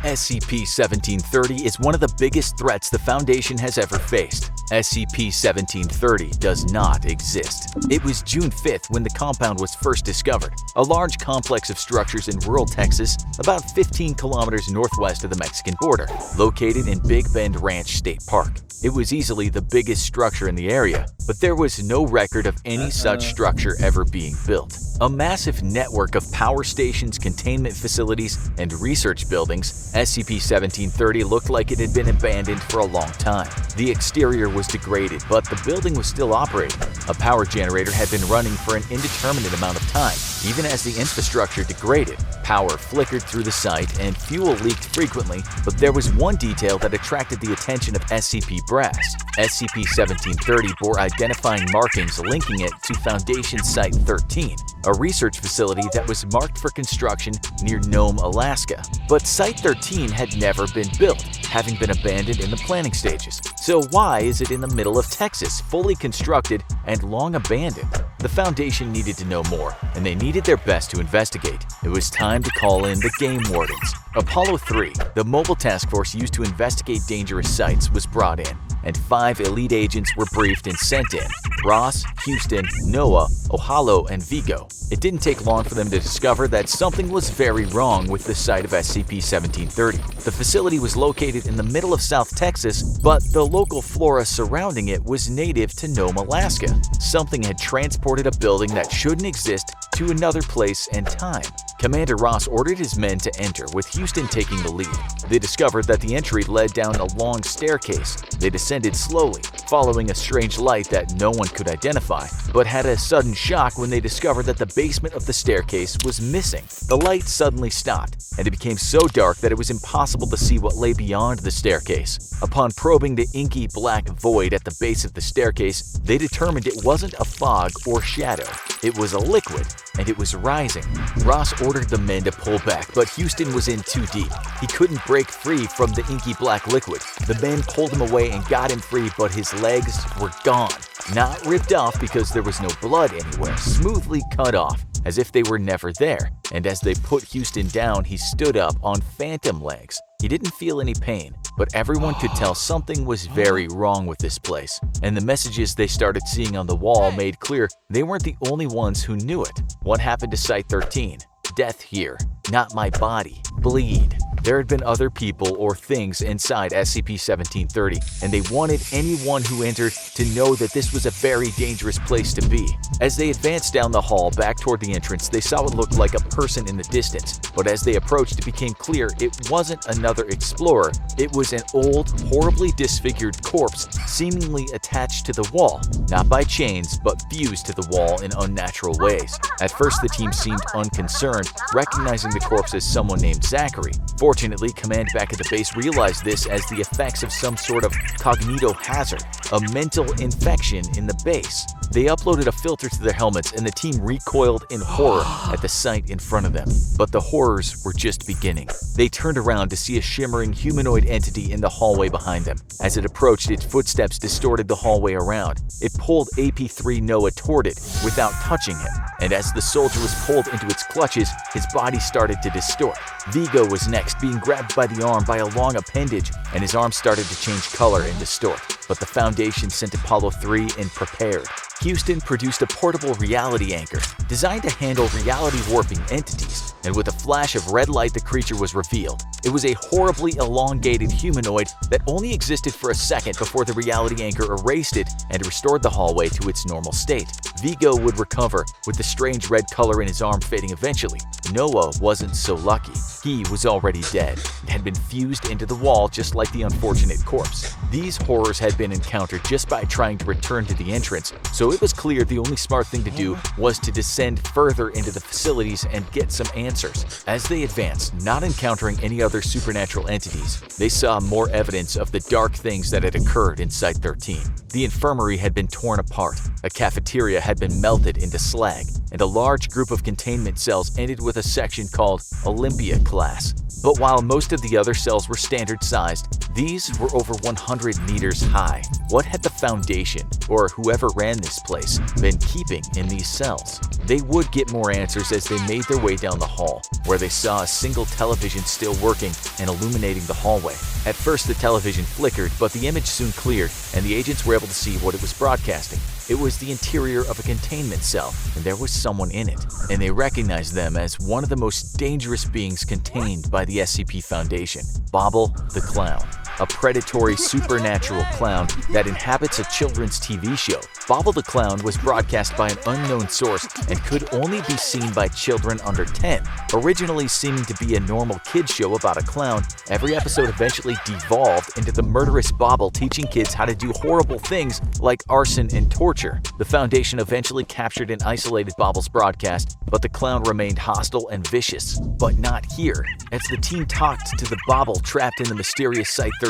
SCP-1730 is one of the biggest threats the Foundation has ever faced. SCP-1730 does not exist. It was June 5th when the compound was first discovered, a large complex of structures in rural Texas, about 15 kilometers northwest of the Mexican border, located in Big Bend Ranch State Park. It was easily the biggest structure in the area, but there was no record of any such structure ever being built. A massive network of power stations, containment facilities, and research buildings, SCP-1730 looked like it had been abandoned for a long time. The exterior was degraded, but the building was still operating. A power generator had been running for an indeterminate amount of time. Even as the infrastructure degraded, power flickered through the site and fuel leaked frequently, but there was one detail that attracted the attention of SCP brass. SCP-1730 bore identifying markings linking it to Foundation Site-13, a research facility that was marked for construction near NOME, Alaska. But Site-13 had never been built, having been abandoned in the planning stages. So why is it in the middle of Texas, fully constructed and long abandoned? The Foundation needed to know more, and they needed their best to investigate. It was time to call in the Game Wardens. Apollo 3, the mobile task force used to investigate dangerous sites, was brought in, and 5 elite agents were briefed and sent in: Ross, Houston, Noah, Ohalo, and Vigo. It didn't take long for them to discover that something was very wrong with the site of SCP-1730. The facility was located in the middle of South Texas, but the local flora surrounding it was native to Nome, Alaska. Something had transported a building that shouldn't exist to another place and time. Commander Ross ordered his men to enter, with Houston taking the lead. They discovered that the entry led down a long staircase. They descended slowly, following a strange light that no one could identify, but had a sudden shock when they discovered that the basement of the staircase was missing. The light suddenly stopped, and it became so dark that it was impossible to see what lay beyond the staircase. Upon probing the inky black void at the base of the staircase, they determined it wasn't a fog or shadow. It was a liquid, and it was rising. Ross ordered the men to pull back, but Houston was in too deep. He couldn't break free from the inky black liquid. The men pulled him away and got him free, but his legs were gone. Not ripped off because there was no blood anywhere, smoothly cut off, as if they were never there. And as they put Houston down, he stood up on phantom legs. He didn't feel any pain, but everyone could tell something was very wrong with this place. And the messages they started seeing on the wall made clear they weren't the only ones who knew it. What happened to Site-13? Death here. Not my body. Bleed. There had been other people or things inside SCP-1730, and they wanted anyone who entered to know that this was a very dangerous place to be. As they advanced down the hall back toward the entrance, they saw what looked like a person in the distance, but as they approached, it became clear it wasn't another explorer. It was an old, horribly disfigured corpse, seemingly attached to the wall, not by chains, but fused to the wall in unnatural ways. At first, the team seemed unconcerned, recognizing the corpse as someone named Zachary. Fortunately, command back at the base realized this as the effects of some sort of cognitohazard, a mental infection in the base. They uploaded a filter to their helmets, and the team recoiled in horror at the sight in front of them. But the horrors were just beginning. They turned around to see a shimmering humanoid entity in the hallway behind them. As it approached, its footsteps distorted the hallway around. It pulled AP3 Noah toward it without touching him, and as the soldier was pulled into its clutches, his body started to distort. Vigo was next, being grabbed by the arm by a long appendage, and his arm started to change color and distort. But the Foundation sent Apollo 3 in prepared. Houston produced a portable reality anchor designed to handle reality warping entities, and with a flash of red light, the creature was revealed. It was a horribly elongated humanoid that only existed for a second before the reality anchor erased it and restored the hallway to its normal state. Vigo would recover, with the strange red color in his arm fading eventually. Noah wasn't so lucky. He was already dead and had been fused into the wall just like the unfortunate corpse. These horrors had been encountered just by trying to return to the entrance, so it was clear the only smart thing to do was to descend further into the facilities and get some answers. As they advanced, not encountering any other supernatural entities, they saw more evidence of the dark things that had occurred in Site-13. The infirmary had been torn apart, a cafeteria had been melted into slag, and a large group of containment cells ended with a section called Olympia Class. But while most of the other cells were standard-sized, These were over 100 meters high. What had the Foundation, or whoever ran this place, been keeping in these cells? They would get more answers as they made their way down the hall, where they saw a single television still working and illuminating the hallway. At first, the television flickered, but the image soon cleared, and the agents were able to see what it was broadcasting. It was the interior of a containment cell, and there was someone in it, and they recognized them as one of the most dangerous beings contained by the SCP Foundation, Bobble the Clown, a predatory supernatural clown that inhabits a children's TV show. Bobble the Clown was broadcast by an unknown source and could only be seen by children under 10. Originally seeming to be a normal kid show about a clown, every episode eventually devolved into the murderous Bobble teaching kids how to do horrible things like arson and torture. The Foundation eventually captured and isolated Bobble's broadcast, but the clown remained hostile and vicious. But not here. As the team talked to the Bobble trapped in the mysterious Site-13,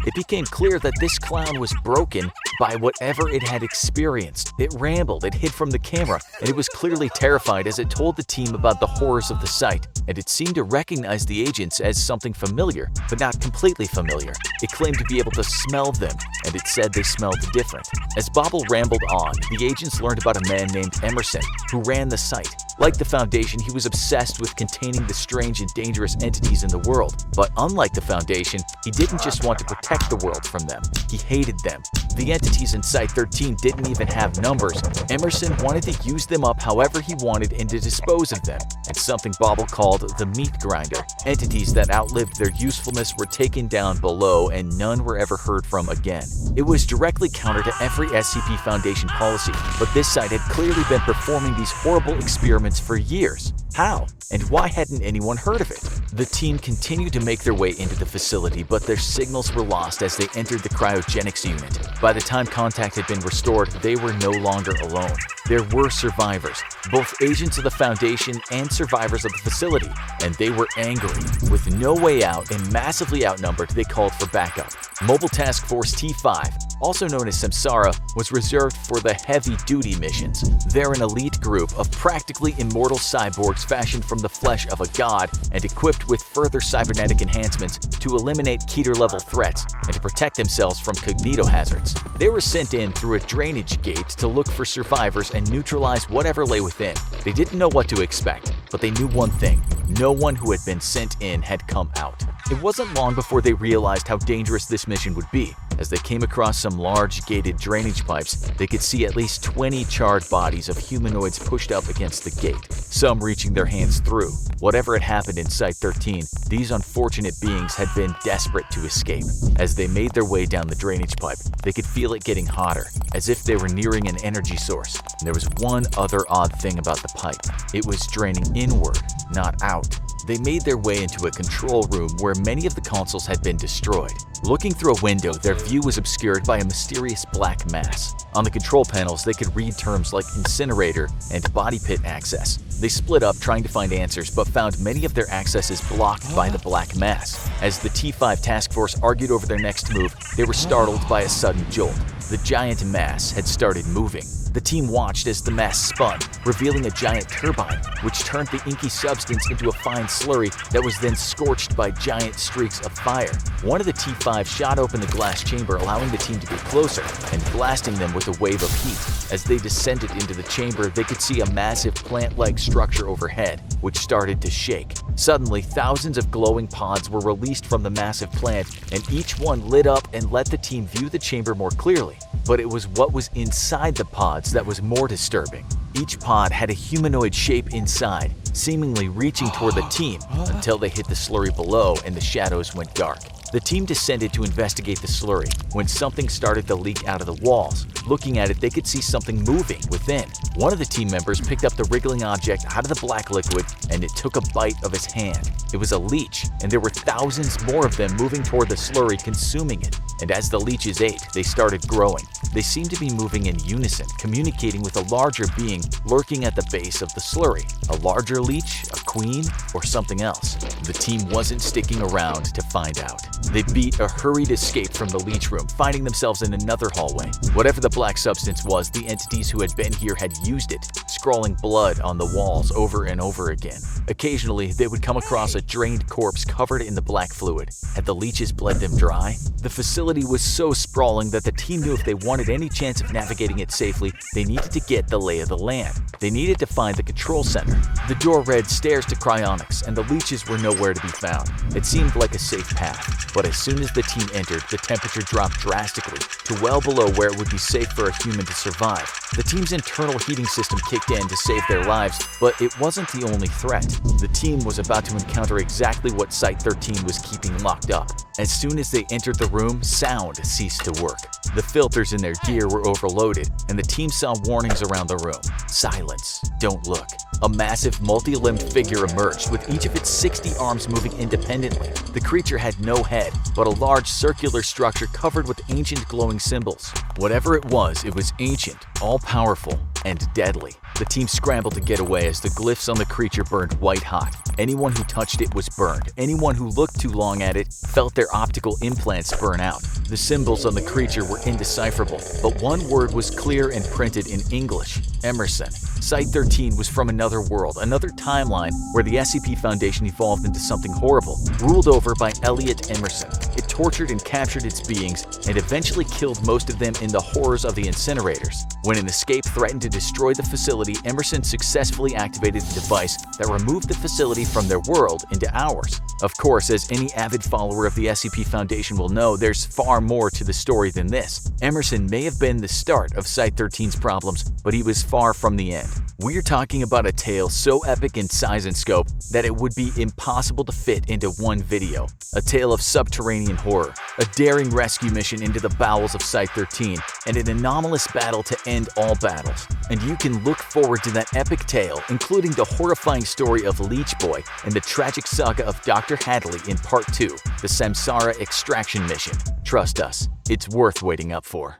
it became clear that this clown was broken by whatever it had experienced. It rambled, it hid from the camera, and it was clearly terrified as it told the team about the horrors of the site, and it seemed to recognize the agents as something familiar, but not completely familiar. It claimed to be able to smell them, and it said they smelled different. As Bobble rambled on, the agents learned about a man named Emerson who ran the site. Like the Foundation, he was obsessed with containing the strange and dangerous entities in the world. But unlike the Foundation, he didn't just want to protect the world from them, he hated them. The entities in Site-13 didn't even have numbers. Emerson wanted to use them up however he wanted and to dispose of them, and something Bobble called the meat grinder. Entities that outlived their usefulness were taken down below and none were ever heard from again. It was directly counter to every SCP Foundation policy, but this site had clearly been performing these horrible experiments for years. How? And why hadn't anyone heard of it? The team continued to make their way into the facility, but their signals were lost as they entered the cryogenics unit. By the time contact had been restored, they were no longer alone. There were survivors, both agents of the Foundation and survivors of the facility, and they were angry. With no way out and massively outnumbered, they called for backup. Mobile Task Force T5, also known as Samsara, was reserved for the heavy-duty missions. They're an elite group of practically immortal cyborgs fashioned from the flesh of a god and equipped with further cybernetic enhancements to eliminate Keter-level threats and to protect themselves from cognitohazards. They were sent in through a drainage gate to look for survivors and neutralize whatever lay within. They didn't know what to expect, but they knew one thing: no one who had been sent in had come out. It wasn't long before they realized how dangerous this mission would be. As they came across some large gated drainage pipes, they could see at least 20 charred bodies of humanoids pushed up against the gate, some reaching their hands through. Whatever had happened in Site-13, these unfortunate beings had been desperate to escape. As they made their way down the drainage pipe, they could feel it getting hotter, as if they were nearing an energy source. And there was one other odd thing about the pipe. It was draining inward, not out. They made their way into a control room where many of the consoles had been destroyed. Looking through a window, their view was obscured by a mysterious black mass. On the control panels, they could read terms like incinerator and body pit access. They split up trying to find answers, but found many of their accesses blocked by the black mass. As the T5 task force argued over their next move, they were startled by a sudden jolt. The giant mass had started moving. The team watched as the mass spun, revealing a giant turbine, which turned the inky substance into a fine slurry that was then scorched by giant streaks of fire. One of the T5 shot open the glass chamber, allowing the team to get closer and blasting them with a wave of heat. As they descended into the chamber, they could see a massive plant-like structure overhead, which started to shake. Suddenly, thousands of glowing pods were released from the massive plant, and each one lit up and let the team view the chamber more clearly. But it was what was inside the pods that was more disturbing. Each pod had a humanoid shape inside, seemingly reaching toward the team until they hit the slurry below and the shadows went dark. The team descended to investigate the slurry when something started to leak out of the walls. Looking at it, they could see something moving within. One of the team members picked up the wriggling object out of the black liquid and it took a bite of his hand. It was a leech, and there were thousands more of them moving toward the slurry, consuming it. And as the leeches ate, they started growing. They seemed to be moving in unison, communicating with a larger being lurking at the base of the slurry. A larger leech, a queen, or something else? The team wasn't sticking around to find out. They beat a hurried escape from the leech room, finding themselves in another hallway. Whatever the black substance was, the entities who had been here had used it, scrawling blood on the walls over and over again. Occasionally, they would come across a drained corpse covered in the black fluid. Had the leeches bled them dry? The facility was so sprawling that the team knew if they wanted any chance of navigating it safely, they needed to get the lay of the land. They needed to find the control center. The door read stairs to cryonics, and the leeches were nowhere to be found. It seemed like a safe path, but as soon as the team entered, the temperature dropped drastically to well below where it would be safe for a human to survive. The team's internal heating system kicked in to save their lives, but it wasn't the only threat. The team was about to encounter exactly what Site-13 was keeping locked up. As soon as they entered the room, sound ceased to work. The filters in their gear were overloaded, and the team saw warnings around the room. Silence. Don't look. A massive, multi-limbed figure emerged, with each of its 60 arms moving independently. The creature had no head, but a large circular structure covered with ancient glowing symbols. Whatever it was ancient, all-powerful, and deadly. The team scrambled to get away as the glyphs on the creature burned white-hot. Anyone who touched it was burned. Anyone who looked too long at it felt their optical implants burn out. The symbols on the creature were indecipherable, but one word was clear and printed in English: Emerson. Site-13 was from another world, another timeline where the SCP Foundation evolved into something horrible, ruled over by Elliot Emerson. It tortured and captured its beings and eventually killed most of them in the horrors of the incinerators. When an escape threatened to destroy the facility, Emerson successfully activated a device that removed the facility from their world into ours. Of course, as any avid follower of the SCP Foundation will know, there's far more to the story than this. Emerson may have been the start of Site-13's problems, but he was far from the end. We're talking about a tale so epic in size and scope that it would be impossible to fit into one video. A tale of subterranean horror, a daring rescue mission into the bowels of Site-13, and an anomalous battle to end all battles. And you can look forward to that epic tale, including the horrifying story of Leech Boy and the tragic saga of Dr. Hadley in Part 2, the Samsara Extraction Mission. Trust us, it's worth waiting up for.